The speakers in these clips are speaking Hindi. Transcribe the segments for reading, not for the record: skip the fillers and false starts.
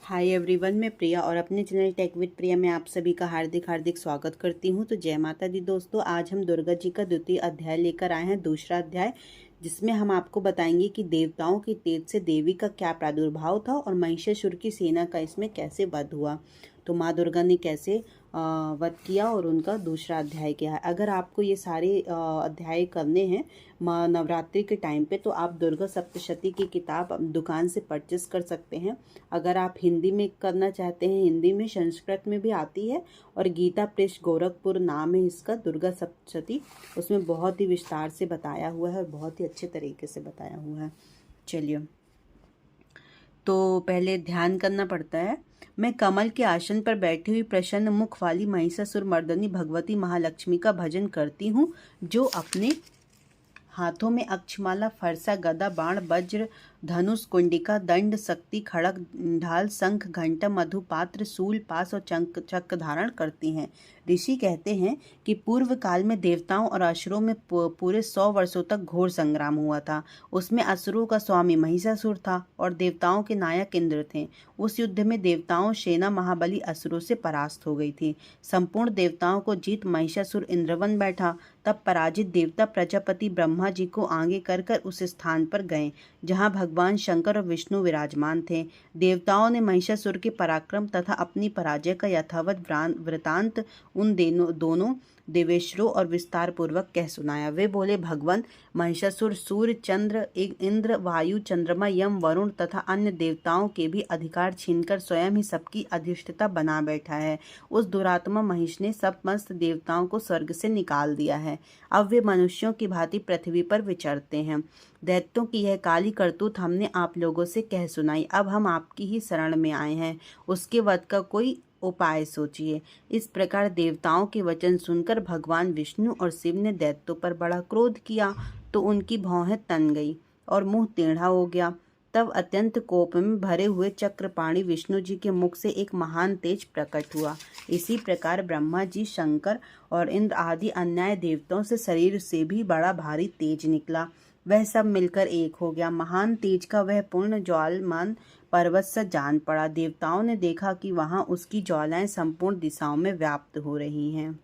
हाय एवरीवन, मैं प्रिया और अपने चैनल टेक विद प्रिया में आप सभी का हार्दिक हार्दिक स्वागत करती हूं। तो जय माता दी दोस्तों, आज हम दुर्गा जी का द्वितीय अध्याय लेकर आए हैं, दूसरा अध्याय, जिसमें हम आपको बताएंगे कि देवताओं के तेज से देवी का क्या प्रादुर्भाव था और महिषासुर की सेना का इसमें कैसे वध हुआ। तो माँ दुर्गा ने कैसे वध किया और उनका दूसरा अध्याय क्या है। अगर आपको ये सारे अध्याय करने हैं माँ नवरात्रि के टाइम पे, तो आप दुर्गा सप्तशती की किताब दुकान से परचेस कर सकते हैं। अगर आप हिंदी में करना चाहते हैं, हिंदी में, संस्कृत में भी आती है और गीता प्रेस गोरखपुर नाम है इसका, दुर्गा सप्तशती, उसमें बहुत ही विस्तार से बताया हुआ है और बहुत ही अच्छे तरीके से बताया हुआ है। चलिए, तो पहले ध्यान करना पड़ता है। मैं कमल के आसन पर बैठी हुई प्रसन्न मुख वाली महिषासुर मर्दनी भगवती महालक्ष्मी का भजन करती हूँ, जो अपने हाथों में अक्षमाला, फरसा, गदा, बाण, वज्र, धनुष, कुंडिका, दंड, शक्ति, खड़ग, ढाल, शंख, घंटा, मधु पात्र, सूल, पास और चक्र धारण करती हैं। ऋषि कहते हैं कि पूर्व काल में देवताओं और असुरों में पूरे 100 वर्षों तक घोर संग्राम हुआ था। उसमें असुरों का स्वामी महिषासुर था और देवताओं के नायक इंद्र थे। उस युद्ध में देवताओं सेना महाबली असुरों से परास्त हो गई थी। संपूर्ण देवताओं को जीत महिषासुर इंद्रवन बैठा। तब पराजित देवता प्रजापति ब्रह्मा जी को आगे कर उस स्थान पर गए जहां भगवान शंकर और विष्णु विराजमान थे। देवताओं ने महिषासुर के पराक्रम तथा अपनी पराजय का यथावत वृतांत उन दोनों देवेश्वरों और विस्तार पूर्वक कह सुनाया। वे बोले, भगवान, महिषासुर सूर्य, चंद्र, इंद्र, वायु, चंद्रमा, यम, वरुण तथा अन्य देवताओं के भी अधिकार छीनकर स्वयं ही सबकी अधिष्ठता बना बैठा है। उस दुरात्मा महिष ने समस्त देवताओं को स्वर्ग से निकाल दिया है। अब वे मनुष्यों की भांति पृथ्वी पर विचरते हैं। दैत्यों की यह काली करतूत हमने आप लोगों से कह सुनाई। अब हम आपकी ही शरण में आए हैं। उसके वध का कोई उपाय सोचिए। इस प्रकार देवताओं के वचन सुनकर भगवान विष्णु और शिव ने दैत्यों पर बड़ा क्रोध किया, तो उनकी भौहें तन गई और मुंह टेढ़ा हो गया। तब अत्यंत कोप में भरे हुए चक्रपाणी विष्णु जी के मुख से एक महान तेज प्रकट हुआ। इसी प्रकार ब्रह्मा जी, शंकर और इंद्र आदि अन्याय देवताओं से शरीर से भी बड़ा भारी तेज निकला। वह सब मिलकर एक हो गया। महान तेज का वह पूर्ण ज्वालमान पर्वत सा जान पड़ा। देवताओं ने देखा कि वहां उसकी ज्वालाएं संपूर्ण दिशाओं में व्याप्त हो रही हैं।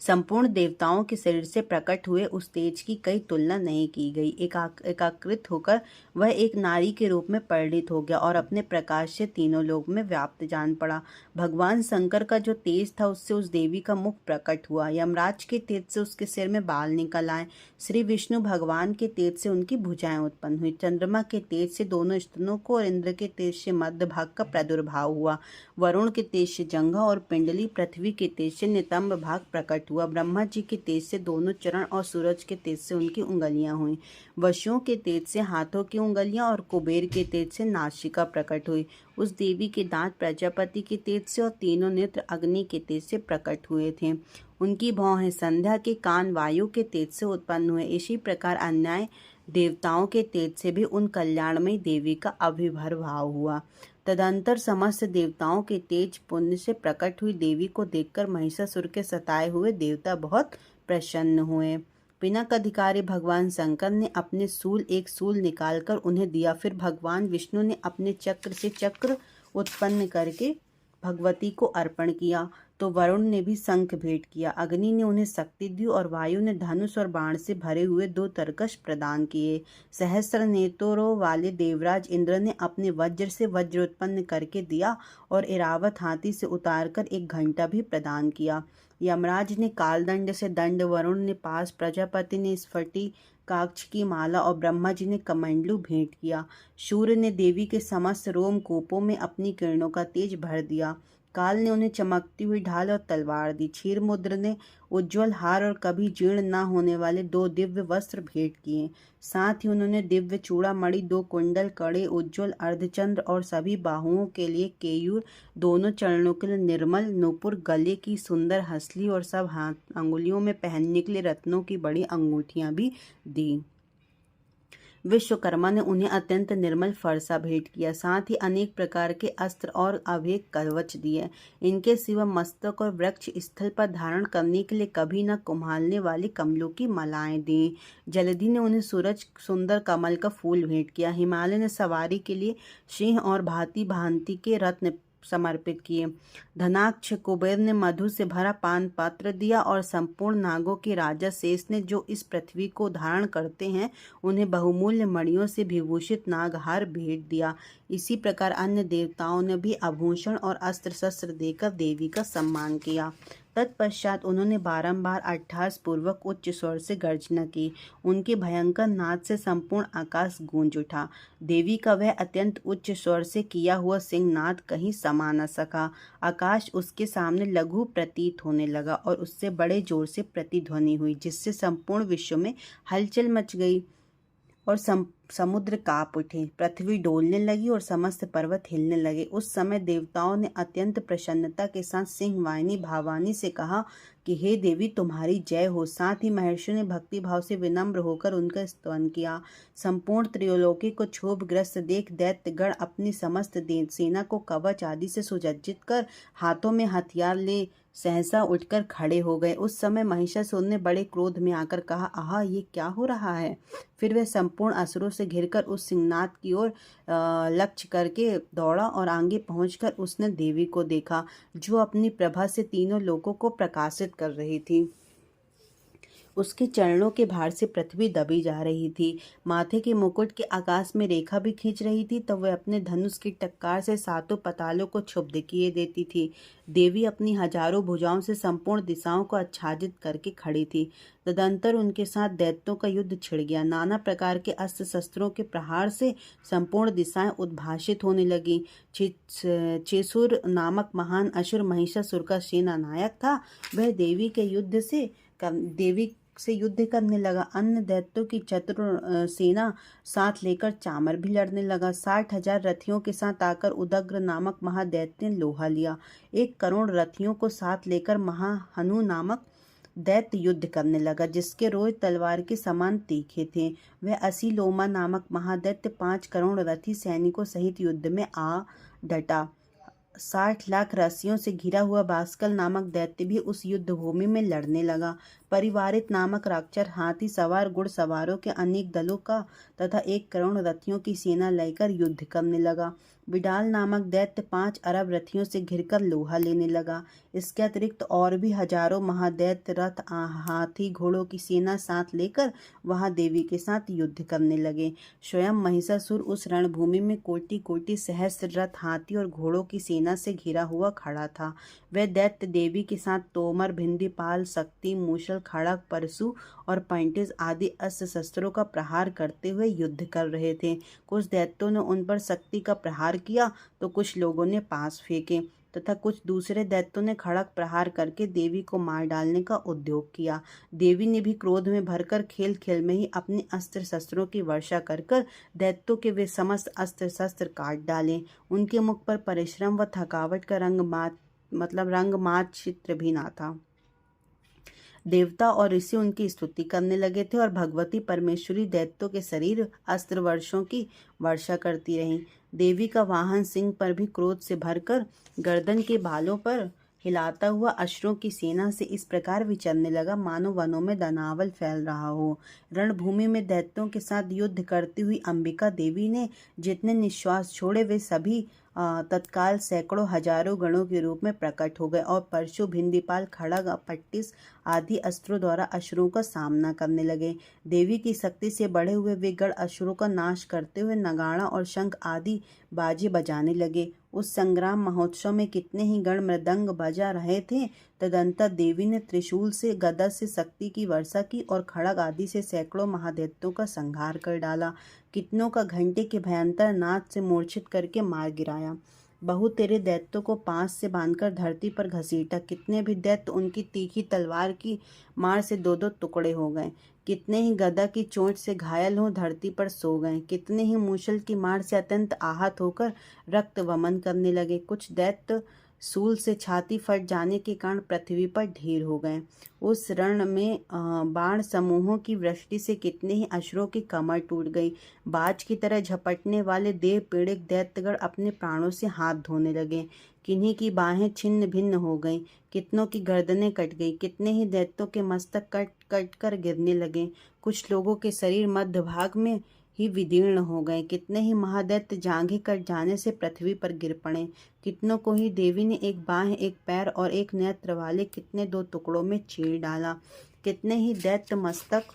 संपूर्ण देवताओं के शरीर से प्रकट हुए उस तेज की कई तुलना नहीं की गई। एकाकृत होकर वह एक नारी के रूप में परिणित हो गया और अपने प्रकाश से तीनों लोक में व्याप्त जान पड़ा। भगवान शंकर का जो तेज था, उससे उस देवी का मुख प्रकट हुआ। यमराज के तेज से उसके सिर में बाल निकल आए। श्री विष्णु भगवान के तेज से उनकी भुजाएं उत्पन्न हुई। चंद्रमा के तेज से दोनों स्तनों को और इंद्र के तेज से मध्य भाग का प्रादुर्भाव हुआ। वरुण के तेज से जंघा और पिंडली, पृथ्वी के तेज से नितंब भाग प्रकट हुआ। ब्रह्मा जी के तेज से दोनों चरण और सूरज के तेज से उनकी उंगलियां हुई। वसुओं के तेज से हाथों की उंगलियां और कुबेर के तेज से नासिका प्रकट हुई। उस देवी के दांत प्रजापति के तेज से और तीनों नेत्र अग्नि के तेज से प्रकट हुए थे। उनकी भौहें संध्या के कान वायु के तेज से उत्पन्न हुए। इसी प्रकार अन्याय देवताओं के तेज से भी उन कल्याणमयी देवी का अभिभरभाव हुआ। तदंतर समस्त देवताओं के तेज पुण्य से प्रकट हुई देवी को देखकर महिषासुर के सताए हुए देवता बहुत प्रसन्न हुए। पिनक अधिकारी भगवान शंकर ने अपने एक सूल निकालकर उन्हें दिया। फिर भगवान विष्णु ने अपने चक्र से चक्र उत्पन्न करके भगवती को अर्पण किया। तो वरुण ने भी शंख भेंट किया। अग्नि ने उन्हें शक्ति दी और वायु ने धनुष और बाण से भरे हुए 2 तरकश प्रदान किए। सहस्त्र नेत्रों वाले देवराज इंद्र ने अपने वज्र से वज्र उत्पन्न करके दिया और इरावत हाथी से उतारकर एक घंटा भी प्रदान किया। यमराज ने कालदंड से दंड, वरुण ने पास, प्रजापति ने स्फटी काक्ष की माला और ब्रह्मा जी ने कमंडलू भेंट किया। सूर्य ने देवी के समस्त रोम कूपों में अपनी किरणों का तेज भर दिया। काल ने उन्हें चमकती हुई ढाल और तलवार दी। क्षीरमुद्र ने उज्ज्वल हार और कभी जीर्ण न होने वाले 2 दिव्य वस्त्र भेंट किए। साथ ही उन्होंने दिव्य चूड़ामणि, 2 कुंडल, कड़े, उज्ज्वल अर्धचंद्र और सभी बाहुओं के लिए केयूर, दोनों चरणों के लिए निर्मल नूपुर, गले की सुंदर हंसली और सब हाथ अंगुलियों में पहनने के लिए रत्नों की बड़ी अंगूठियां भी दी। विश्वकर्मा ने उन्हें अत्यंत निर्मल फरसा भेंट किया, साथ ही अनेक प्रकार के अस्त्र और अभेद कवच दिए। इनके सिवा मस्तक और वृक्ष स्थल पर धारण करने के लिए कभी न कुम्हालने वाली कमलों की मालाएं दी। जलधि ने उन्हें सूरज सुंदर कमल का फूल भेंट किया। हिमालय ने सवारी के लिए सिंह और भांति भांति के रत्न समर्पित किए। धनाक्ष कुबेर ने मधु से भरा पान पात्र दिया और संपूर्ण नागों के राजा शेष ने, जो इस पृथ्वी को धारण करते हैं, उन्हें बहुमूल्य मणियों से विभूषित नागहार भेंट दिया। इसी प्रकार अन्य देवताओं ने भी आभूषण और अस्त्र शस्त्र देकर देवी का सम्मान किया। तत्पश्चात उन्होंने बारंबार अट्टहास पूर्वक उच्च स्वर से गर्जना की। उनके भयंकर नाद से संपूर्ण आकाश गूंज उठा। देवी का वह अत्यंत उच्च स्वर से किया हुआ सिंहनाद कहीं समा न सका। आकाश उसके सामने लघु प्रतीत होने लगा और उससे बड़े जोर से प्रतिध्वनि हुई, जिससे संपूर्ण विश्व में हलचल मच गई और समुद्र कांप उठे। पृथ्वी डोलने लगी और समस्त पर्वत हिलने लगे। उस समय देवताओं ने अत्यंत प्रसन्नता के साथ सिंहवाहिनी भावानी से कहा कि हे देवी, तुम्हारी जय हो। साथ ही महर्षियों ने भक्ति भाव से विनम्र होकर उनका स्तवन किया। संपूर्ण त्रिलोकी को क्षोभग्रस्त देख दैत्यगण अपनी समस्त सेना को कवच आदि से सुसज्जित कर हाथों में हथियार ले सहसा उठकर खड़े हो गए। उस समय महिषासुर ने बड़े क्रोध में आकर कहा, आहा, ये क्या हो रहा है। फिर वह संपूर्ण असुरों से घिरकर उस सिंहनाद की ओर लक्ष्य करके दौड़ा और आगे पहुंचकर उसने देवी को देखा, जो अपनी प्रभा से तीनों लोकों को प्रकाशित कर रही थी। उसके चरणों के भार से पृथ्वी दबी जा रही थी। माथे के मुकुट के आकाश में रेखा भी खींच रही थी, तब वह अपने धनुष की टक्कार से सातों पतालों को क्षुब्ध किए देती थी। देवी अपनी हजारों भुजाओं से संपूर्ण दिशाओं को आच्छादित करके खड़ी थी। तदंतर उनके साथ दैत्यों का युद्ध छिड़ गया। नाना प्रकार के अस्त्र शस्त्रों के प्रहार से संपूर्ण दिशाएं उद्भाषित होने लगी। चेसुर नामक महान असुर महिषासुर का सेना नायक था। वह देवी से युद्ध करने लगा। अन्य दैत्यों की चतुर सेना साथ लेकर चामर भी लड़ने लगा। 60,000 रथियों के साथ आकर उदग्र नामक महादैत्य ने लोहा लिया। 1 करोड़ रथियों को साथ लेकर महाहनु नामक दैत्य युद्ध करने लगा, जिसके रोज तलवार के समान तीखे थे। वह असीलोमा नामक महादैत्य 5 करोड़ रथी सैनिकों सहित युद्ध में आ डटा। 60 लाख रस्सियों से घिरा हुआ बास्कल नामक दैत्य भी उस युद्ध भूमि में लड़ने लगा। परिवारित नामक राक्षर हाथी सवार घुड़सवारों के अनेक दलों का तथा 1 करोड़ रथियों की सेना लेकर युद्ध करने लगा। बिडाल नामक दैत्य 5 अरब रथियों से घिरकर लोहा लेने लगा। इसके अतिरिक्त और भी हजारों महादैत्य रथ हाथी घोड़ों की सेना साथ लेकर वहां देवी के साथ युद्ध करने लगे। स्वयं महिषासुर उस रणभूमि में कोटि कोटि सहस्त्र रथ हाथी और घोड़ों की सेना से घिरा हुआ खड़ा था। वह दैत्य देवी के साथ तोमर, भिंडीपाल, शक्ति, मूसल, खड़ग, परशु और पैंटिस आदि अस्त्र शस्त्रों का प्रहार करते हुए युद्ध कर रहे थे। कुछ दैत्यों ने उन पर शक्ति का प्रहार किया तो कुछ लोगों ने पास फेंके तथा कुछ दूसरे दैत्यों ने खड़ग प्रहार करके देवी को मार डालने का उद्योग किया। देवी ने भी क्रोध में भरकर खेल खेल में ही अपने अस्त्र शस्त्रों की वर्षा कर दैत्यों के वे समस्त अस्त्र शस्त्र काट डाले। उनके मुख पर परिश्रम व थकावट का रंगमात चित्र भी ना था। देवता और ऋषि उनकी स्तुति करने लगे थे और भगवती परमेश्वरी दैत्यों के शरीर अस्त्र वर्षों की वर्षा करती रहीं। देवी का वाहन सिंह पर भी क्रोध से भरकर गर्दन के बालों पर हिलाता हुआ अश्रुओं की सेना से इस प्रकार विचरने लगा, मानो वनों में दानव फैल रहा हो। रणभूमि में दैत्यों के साथ युद्ध करती हुई अंबिका देवी ने जितने निश्वास छोड़े वे सभी तत्काल सैकड़ों हजारों गणों के रूप में प्रकट हो गए और परशु, भिंडीपाल, खड़ग, पट्टिस आदि अस्त्रों द्वारा असुरों का सामना करने लगे। देवी की शक्ति से बढ़े हुए वे गण असुरों का नाश करते हुए नगाड़ा और शंख आदि बाजे बजाने लगे। उस संग्राम महोत्सव में कितने ही गण मृदंग बजा रहे थे। तदंतर देवी ने त्रिशूल से, गदा से शक्ति की वर्षा की और खड़ग आदि से सैकड़ों महादैत्यों का संहार कर डाला। कितनों का घंटे के भयंकर नाद से मूर्छित करके मार गिराया। बहुतेरे दैत्यों को पांस से बांधकर धरती पर घसीटा। कितने भी दैत्य उनकी तीखी तलवार की मार से 2-2 टुकड़े हो गए। कितने ही गदा की चोट से घायल हो धरती पर सो गए। कितने ही मूसल की मार से अत्यंत आहत होकर रक्त वमन करने लगे। कुछ दैत्य सूल से छाती फट जाने के कारण पृथ्वी पर ढेर हो गए। उस रण में बाण समूहों की वृष्टि से कितने ही अश्वों की कमर टूट गई। बाज की तरह झपटने वाले देव पीड़ित दैत्यगण अपने प्राणों से हाथ धोने लगे। किन्हीं की बाहें छिन्न भिन्न हो गईं, कितनों की गर्दनें कट गई, कितने ही दैत्यों के मस्तक कट कट कर गिरने लगे। कुछ लोगों के शरीर मध्य भाग में ही विदीर्ण हो गए। कितने ही महादैत्य जांघें कट जाने से पृथ्वी पर गिर पड़े। कितनों को ही देवी ने एक बाह, एक पैर और एक नेत्र वाले कितने दो टुकड़ों में चीर डाला। कितने ही दैत्य मस्तक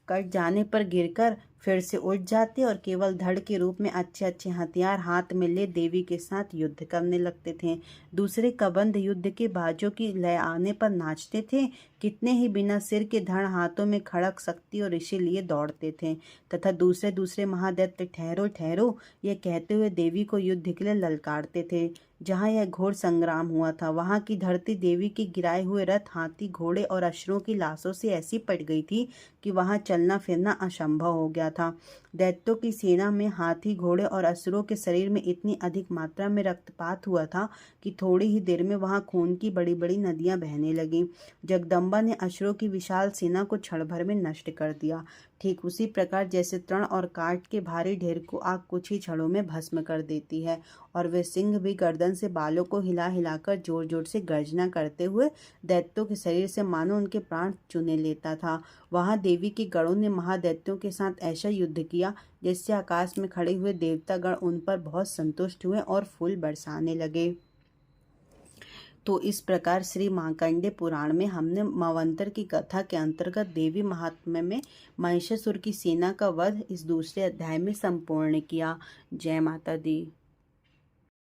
कट जाने पर गिरकर फिर से उठ जाते और केवल धड़ के रूप में अच्छे अच्छे हथियार हाथ में ले देवी के साथ युद्ध करने लगते थे। दूसरे कबंध युद्ध के बाजों की लय आने पर नाचते थे। कितने ही बिना सिर के धड़ हाथों में खड़क शक्ति और ऋषि लिए दौड़ते थे तथा दूसरे दूसरे महादैत्य ठहरो ठहरो ये कहते हुए देवी को युद्ध के लिए ललकारते थे। जहाँ यह घोर संग्राम हुआ था वहाँ की धरती देवी के गिराए हुए रथ, हाथी, घोड़े और अश्वों की लाशों से ऐसी पट गई थी कि वहाँ चलना फिरना असंभव हो गया था। दैत्यों की सेना में हाथी, घोड़े और असुरों के शरीर में इतनी अधिक मात्रा में रक्तपात हुआ था कि थोड़ी ही देर में वहाँ खून की बड़ी बड़ी नदियां बहने लगीं। जगदम्बा ने असुरों की विशाल सेना को क्षण भर में नष्ट कर दिया। ठीक उसी प्रकार जैसे तृण और काठ के भारी ढेर को आग कुछ ही क्षणों में भस्म कर देती है, और वे सिंह भी गर्दन से बालों को हिला हिलाकर जोर जोर से गर्जना करते हुए दैत्यों के शरीर से मानो उनके प्राण चुने लेता था। वहां देवी के गणों ने महादैत्यों के साथ ऐसा युद्ध किया जिससे आकाश में खड़े हुए देवतागण उन पर बहुत संतुष्ट हुए और फूल बरसाने लगे। तो इस प्रकार श्री मार्कंडेय पुराण में हमने मवंतर की कथा के अंतर्गत देवी महात्म्य में महिषासुर की सेना का वध इस दूसरे अध्याय में संपूर्ण किया। जय माता दी।